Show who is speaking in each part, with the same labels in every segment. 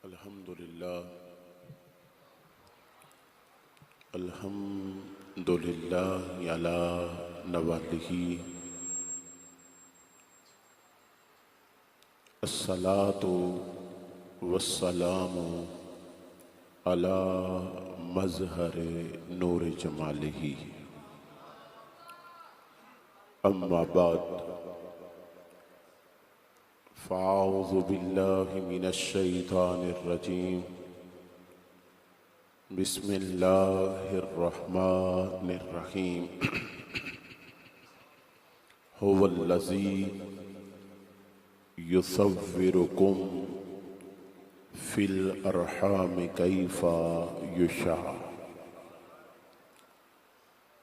Speaker 1: अल्हम्दुलिल्लाह अला नवालिही अस्सलातु वस्सलामु अला मज़हरे नूर जमालिही अम्मा बाद फ़अऊज़ु बिल्लाहि मिनश शैतानिर रजीम बिस्मिल्लाहिर्रहमानिर्रहीम हुवल्लज़ी युसव्विरुकुम फिल अरहामि कैफ़ा युशा।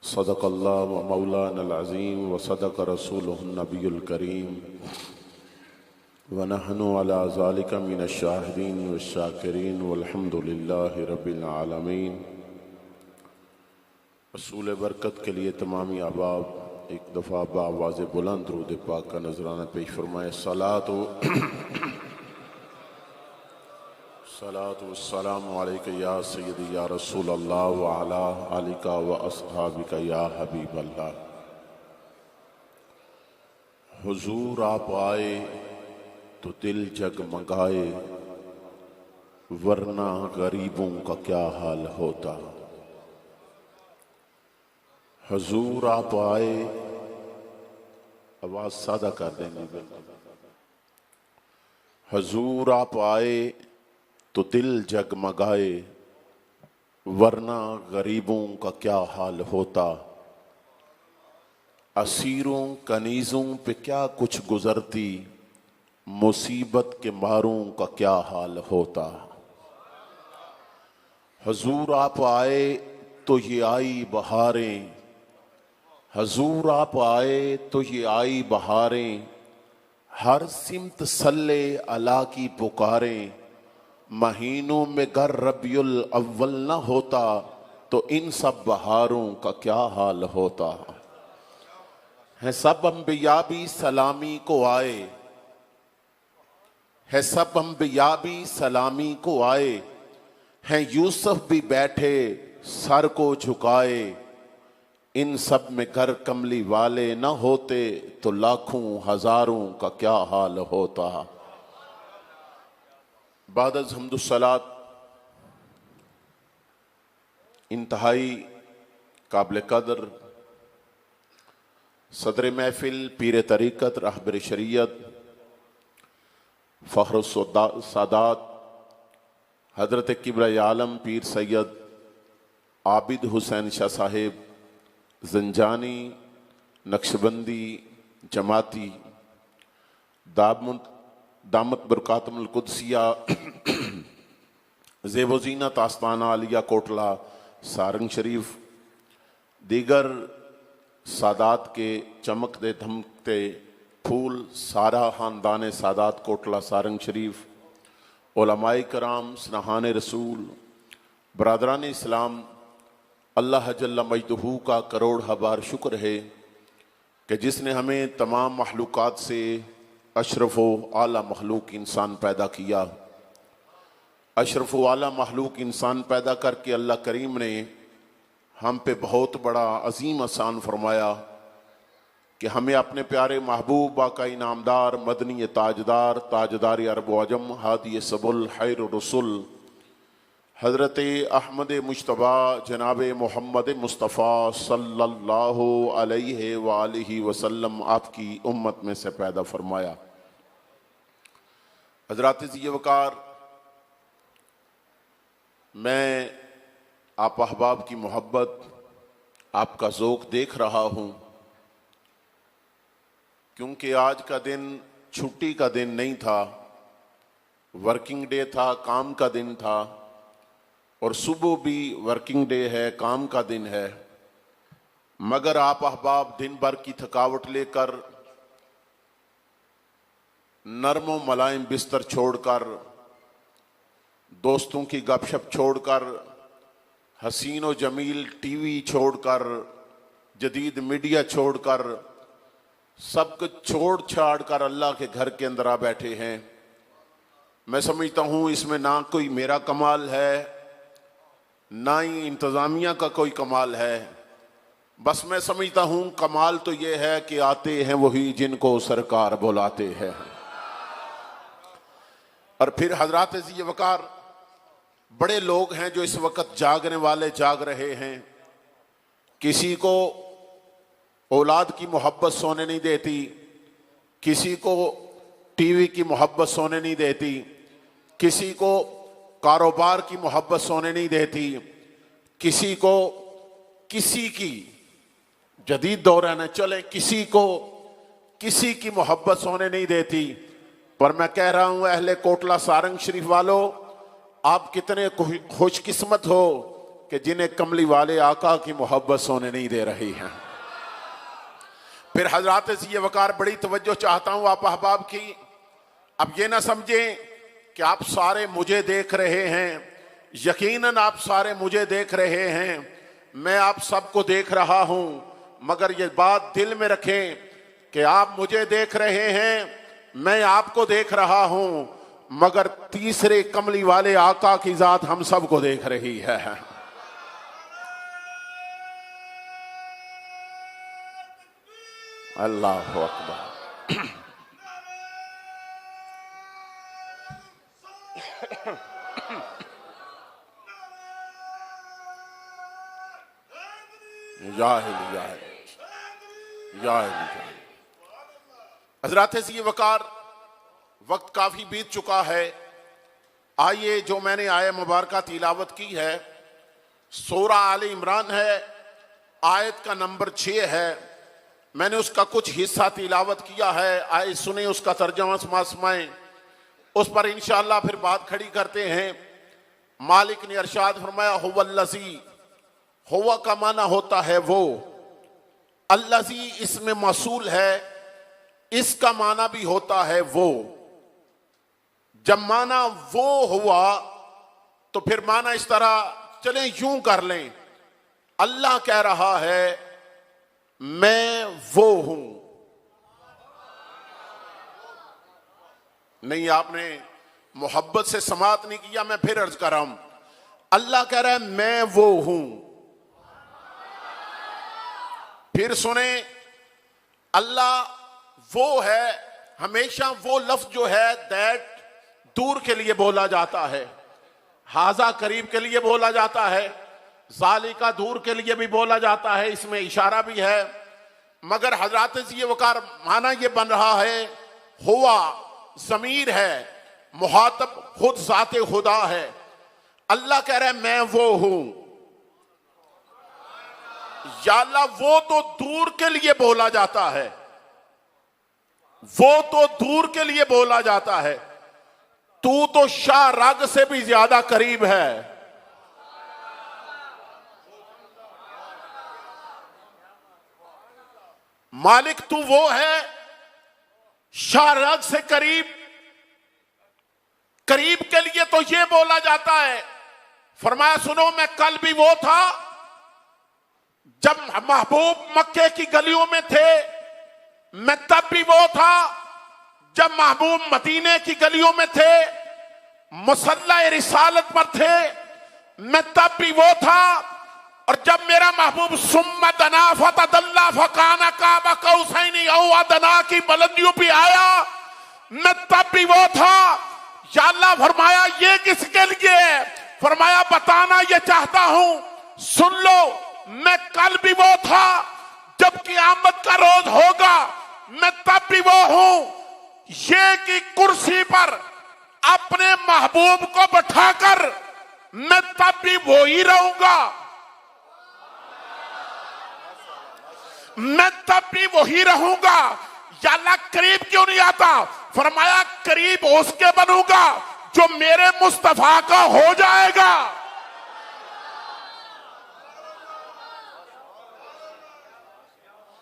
Speaker 1: सदक़ल्लाहु मौलानल अज़ीम व सदक़ रसूलुहुन नबियुल करीम व नहनु अला ज़ालिका मिनश शाहिदीन वश्शाकिरीन वल्हम्दुलिल्लाहि रब्बिल आलमीन। रसूल बरकत के लिए तमामी अहबाब एक दफ़ा बावाज़ बुलंद दुरूद पाक का नजराना पेश फरमाए। सलातु वस्सलामु अलैका या सय्यदी या रसूल अल्लाह व अला आलिका व अस्हाबिका या हबीब अल्लाह। हुजूर आप आए तो दिल जगमगाए, वरना गरीबों का क्या हाल होता। हुजूर आप आए, आवाज सादा कर देंगे बिल्कुल। हुजूर आप आए तो दिल जगमगाए, वरना गरीबों का क्या हाल होता। असीरों कनीज़ों पे क्या कुछ गुजरती, मुसीबत के मारों का क्या हाल होता। हुजूर आप आए तो ये आई बहारें, हुजूर आप आए तो ये आई बहारें, हर सिमत सल्ले अला की पुकारें। महीनों में गर रबियुल अव्वल न होता, तो इन सब बहारों का क्या हाल होता। है सब अंबिया भी सलामी को आए, है सब अंबिया भी सलामी को आए, हैं यूसुफ भी बैठे सर को झुकाए। इन सब में घर कमली वाले न होते, तो लाखों हजारों का क्या हाल होता। बादज़ हम्दुस्सलात इंतहाई काबिल कदर सदर महफिल पीर तरीक़त रहबर शरीयत फ़ख्र सादात हज़रत किबरा आलम पीर सैयद आबिद हुसैन शाह साहिब ज़ंजानी नक्शबंदी जमाती दामत बरकातुल कुद्सिया ज़ेबोज़ीनत आस्ताना आलिया कोटला सारंग शरीफ, दीगर सादात के चमकते धमकते फूल सारा ख़ानदान सादात कोटला सारंग शरीफ, उलमाए कराम स्नहान रसूल, बरादरान इस्लाम, अल्लाह जल्ल मजदहू का करोड़ हबार शुक्र है कि जिसने हमें तमाम मखलूक़ात से अशरफ व आला मखलूक इंसान पैदा किया। अशरफ व आला मखलूक इंसान पैदा करके अल्लाह करीम ने हम पे बहुत बड़ा अजीम एहसान फरमाया कि हमें अपने प्यारे महबूब बाका इनामदार मदनी ताजदार ताजदार अरब अजम हादी सबुल खैर रसुल हज़रत अहमद मुश्तबा जनाब मोहम्मद मुस्तफ़ा सल्लल्लाहु अलैहि वालिहि वसल्लम आपकी उम्मत में से पैदा फरमाया। हज़रात ज़ियवकार, मैं आप अहबाब की मोहब्बत, आपका ज़ौक़ देख रहा हूँ, क्योंकि आज का दिन छुट्टी का दिन नहीं था, वर्किंग डे था, काम का दिन था, और सुबह भी वर्किंग डे है, काम का दिन है। मगर आप अहबाब दिन भर की थकावट लेकर नरम व मुलायम बिस्तर छोड़कर, दोस्तों की गपशप छोड़कर, हसीन व जमील टीवी छोड़कर, जदीद मीडिया छोड़कर, सब कुछ छोड़ छाड़ कर अल्लाह के घर के अंदर आ बैठे हैं। मैं समझता हूं इसमें ना कोई मेरा कमाल है, ना ही इंतजामिया का कोई कमाल है। बस मैं समझता हूं कमाल तो ये है कि आते हैं वही जिनको सरकार बुलाते हैं। और फिर हजरात ज़ी वकार बड़े लोग हैं जो इस वक्त जागने वाले जाग रहे हैं। किसी को औलाद की मोहब्बत सोने नहीं देती, किसी को टीवी की मोहब्बत सोने नहीं देती, किसी को कारोबार की मोहब्बत सोने नहीं देती, किसी को किसी की जदीद दौर है न चले, किसी को किसी की मोहब्बत सोने नहीं देती। पर मैं कह रहा हूं अहले कोटला सारंग शरीफ वालों, आप कितने खुशकिस्मत हो कि जिन्हें कमली वाले आका की मोहब्बत सोने नहीं दे रही हैं। फिर हजरात ज़ी वकार बड़ी तवज्जो चाहता हूं आप अहबाब की। अब ये ना समझें कि आप सारे मुझे देख रहे हैं, यकीनन आप सारे मुझे देख रहे हैं, मैं आप सबको देख रहा हूं, मगर ये बात दिल में रखें कि आप मुझे देख रहे हैं, मैं आपको देख रहा हूं, मगर तीसरे कमली वाले आका की जात हम सबको देख रही है। अल्लाह अकबर। हजरात ज़ी वकार वक्त काफी बीत चुका है। आइए जो मैंने आया मुबारक तिलावत की है सूरा आले इमरान है, आयत का नंबर 6 है। मैंने उसका कुछ हिस्सा तिलावत किया है, आए सुने उसका तर्जमा समाएं, उस पर इंशाअल्लाह फिर बात खड़ी करते हैं। मालिक ने अरशाद फरमाया हुवल्लज़ी, हुवा का माना होता है वो, अल्लज़ी इसमें मौसूल है, इसका माना भी होता है वो। जब माना वो हुआ तो फिर माना इस तरह चलें यूं कर लें, अल्लाह कह रहा है मैं वो हूं। नहीं, आपने मोहब्बत से समात नहीं किया, मैं फिर अर्ज कर रहा हूं। अल्लाह कह रहा है मैं वो हूं। फिर सुने, अल्लाह वो है, हमेशा वो लफ्ज जो है दैट दूर के लिए बोला जाता है, हाजा करीब के लिए बोला जाता है, ज़ालिका दूर के लिए भी बोला जाता है, इसमें इशारा भी है। मगर हजरात ज़ी वकार माना ये बन रहा है हुआ ज़मीर है, मुहातब खुद ज़ाते खुदा है। अल्लाह कह रहा है मैं वो हूं। या अल्लाह वो तो दूर के लिए बोला जाता है, वो तो दूर के लिए बोला जाता है, तू तो शाह रग से भी ज्यादा करीब है। मालिक तू वो है शाह रग से करीब। करीब के लिए तो ये बोला जाता है, फरमाया सुनो मैं कल भी वो था जब महबूब मक्के की गलियों में थे, मैं तब भी वो था जब महबूब मदीने की गलियों में थे, मुसल्ला रिसालत पर थे, मैं तब भी वो था। और जब मेरा महबूब सुम्मा दना फतदल्ला फकाना काबा कौसैनी औ अदना की बुलंदियों पे आया, मैं तब भी वो था। या अल्लाह फरमाया ये किसके लिए है? फरमाया बताना ये चाहता हूं, सुन लो, मैं कल भी वो था, जब क़यामत का रोज होगा मैं तब भी वो हूं। ये की कुर्सी पर अपने महबूब को बैठाकर मैं तब भी वो ही रहूंगा, मैं तब भी वही रहूंगा। या अल्लाह करीब क्यों नहीं आता? फरमाया करीब उसके बनूंगा जो मेरे मुस्तफा का हो जाएगा।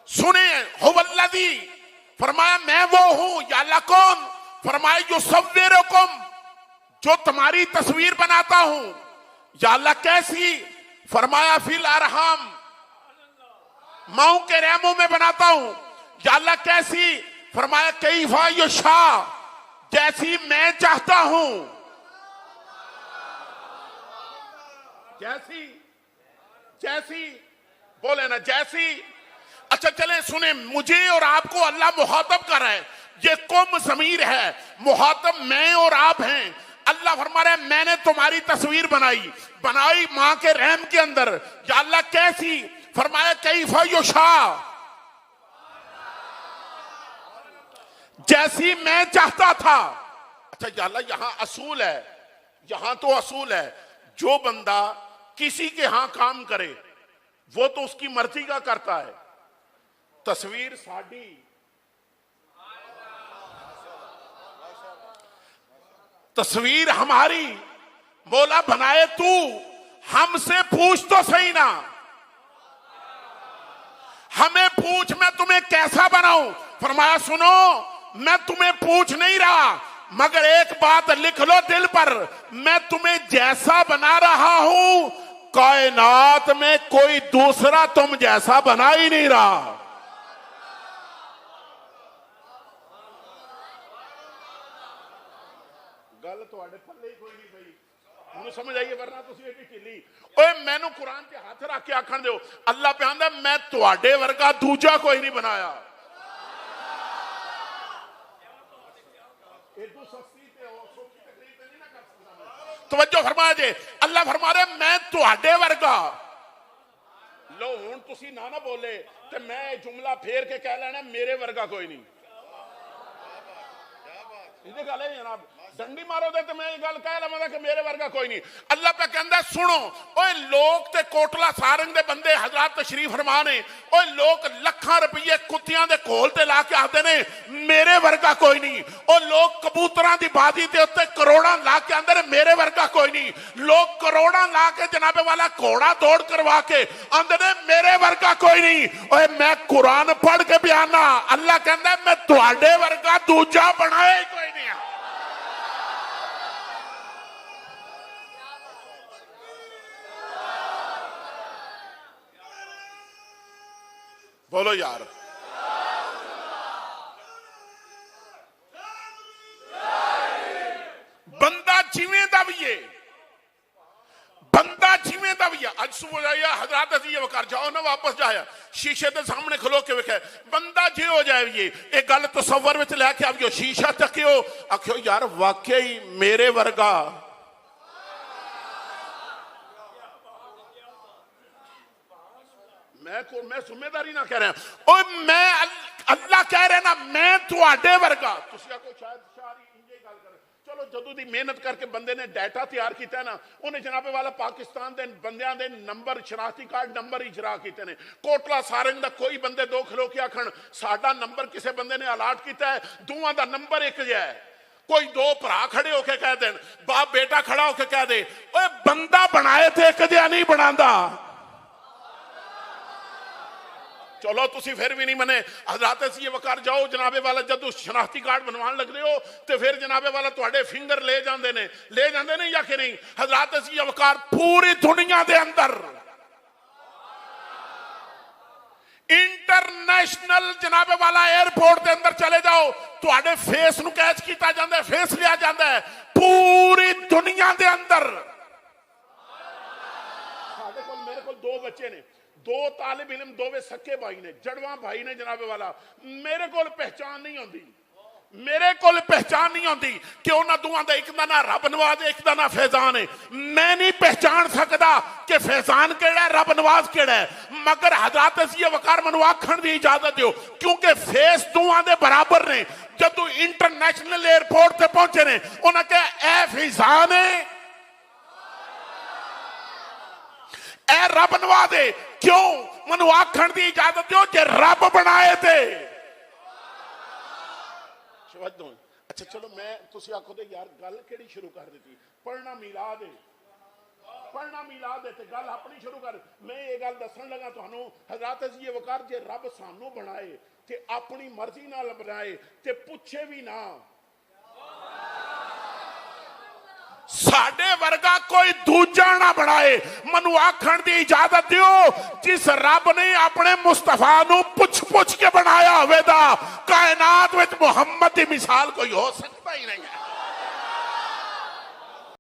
Speaker 1: सुनिए, हुवल्लज़ी फरमाया मैं वो हूं। या अल्लाह कौन? फरमाया युसव्विरुकुम, जो तुम्हारी तस्वीर बनाता हूं। या अल्लाह कैसी? फरमाया फिल अरहम, माओ के रहमों में बनाता हूं। या अल्लाह कैसी? फरमाया कैफा युशा, जैसी मैं चाहता हूं, जैसी जैसी बोले ना जैसी। अच्छा चले सुने, मुझे और आपको अल्लाह मुहातब कर रहा है, ये कौम ज़मीर है, मुहातब मैं और आप हैं। अल्लाह फरमा रहा है मैंने तुम्हारी तस्वीर बनाई मां के रहम के अंदर। या अल्लाह कैसी? फरमाया कैफा युशा, जैसी मैं चाहता था। अच्छा या अल्लाह यहां असूल है, यहां तो असूल है, जो बंदा किसी के यहां काम करे वो तो उसकी मर्जी का करता है। तस्वीर साड़ी, तस्वीर हमारी, मौला बनाए तू, हमसे पूछ तो सही ना, हमें पूछ मैं तुम्हें कैसा बनाऊं। फरमाया सुनो, मैं तुम्हें पूछ नहीं रहा, मगर एक बात लिख लो दिल पर, मैं तुम्हें जैसा बना रहा हूं कायनात में कोई दूसरा तुम जैसा बना ही नहीं रहा। गल तुहाडे पल्ले ही कोई नहीं पई, हुण समझ आइए, वरना तुसीं एडी ढिल्ली। ओए मैनू कुरान ते हाथ रख के आखण दिओ, अल्लाह पे आंदा मैं तुहाडे वर्गा दूजा कोई नहीं बनाया। एदू सस्ती ते सौखी तकलीफ नहीं ना कर सकदा। तवज्जो फरमाया जे, अल्लाह फरमा रहे मैं तुहाडे वर्गा। लो हुण तुसीं ना बोले ते मैं जुमला फेर के कह लेना मेरे वर्गा कोई नहीं। ये गल है जनाब, डंडी मारो दे तो मैं ये गल कह लवांगा कि मेरे वर्गा कोई नहीं। अल्लाह पे कहंदा सुनो, ओए लोग ते कोटला सारंग दे बंदे हजरत तशरीफ फरमा ने, ओए लोग लखां रुपये कुत्तियां दे घोल ते ला के आते ने मेरे वर्गा कोई नहीं। ओ लोग कबूतरां दी बाजी ते उत्ते करोड़ां ला के आंदे ने मेरे वर्गा कोई नहीं। लोग करोड़ां ला के जनाबे वाला घोड़ा दौड़ करवा के आंदे ने मेरे वर्गा कोई नहीं। ओए मैं कुरान पढ़ के बयाना, अल्लाह कहंदा मैं तुहाडे वर्गा दूजा बनाया ही कोई नहीं। बोलो यार, बंदा जिवें दा भी है, बंदा जिवें दा भी है। अज सुबह जाइए हजरत अजीज वकार जाओ ना, वापस जाया शीशे के सामने खलो के वेखे बंदा जे हो जाए ये गल तसव्वुर विच लैके आवियो, शीशा तकियो आखियो यार वाकई मेरे वर्गा। मैं जिम्मेदारी ना कह रहा, और मैं अल्लाह कह रहे ना मैं तुहाडे वर्गा। तुसीं आखो शायद सारी इंजे गल कर, चलो जदों दी मेहनत करके बंदे ने डाटा तैयार किया ना, उन्हें जनाबे वाला पाकिस्तान के बंदियां दे नंबर शनाख्ती कार्ड नंबर इजरा किए ने। कोटला सारंग दा कोई बंदे दो खलो के आखण साडा नंबर किसी बंदे ने अलाट किया है, दोवां दा नंबर एक जिहा है। कोई दो भरा खड़े होके कह देन, बाप बेटा खड़ा होके कह दे ओए बंदा बनाए थे एक जिहा नहीं बनांदा। चलो तुसी फिर भी नहीं मने, हजरत सी वकार जाओ जनाबे वाला जदों शनाख्ती कार्ड बनवान लग रहे हो तो फिर जनाबे वाला तुहाडे फिंगर ले जाते ने या कि नहीं। हजरत सी वकार पूरी दुनिया दे अंदर इंटरनेशनल जनाबे वाला एयरपोर्ट के अंदर चले जाओ, तुहाडे फेस नूं कैच किया जाता है, फेस लिया जाता है पूरी दुनिया के अंदर। मेरे को दो बच्चे ने, दो तालिब इलम, दोवे सके भाई ने, जड़वा भाई ने जनाबे वाला। मेरे को पहचान नहीं आती, मेरे को पहचान नहीं आती कि उन्होंने दोवां दा एक दा ना रब नवाज एक दा ना फैजान है। मैं नहीं पहचान सकता कि फैजान केड़ा है रब नवाज केड़ा है, मगर हजरत असीयत वकार मैनूं आखण दी इजाजत दिओ क्योंकि फेस दोवां दे बराबर ने। जदों इंटरनेशनल एयरपोर्ट ते पहुंचे ने उन्होंने कहा ए फैजान है ए रब नवाज है, क्यों मैनूं आखण दी इजाजत दिओ जे रब बनाए थे। अच्छा चलो मैं तुसी आखो दे यार गल केड़ी शुरू कर दी, पढ़ना मिलाद है, पढ़ना मिलाद है ते गल अपनी शुरू कर। मैं ये गल दसन लगा तुहानू, हजरत अजीज वकार जे रब सानू बनाए ते अपनी मर्जी नाल बनाए ते पुछे भी ना, साडे वर्गा कोई दूजा ना बनाए। मनु आखण दी इजाजत दिओ जिस रब ने अपने मुस्तफा नू पुछ पुछ के बनाया होवेगा, कायनात विच मुहम्मद दी मिसाल कोई हो सकता
Speaker 2: ही नहीं है।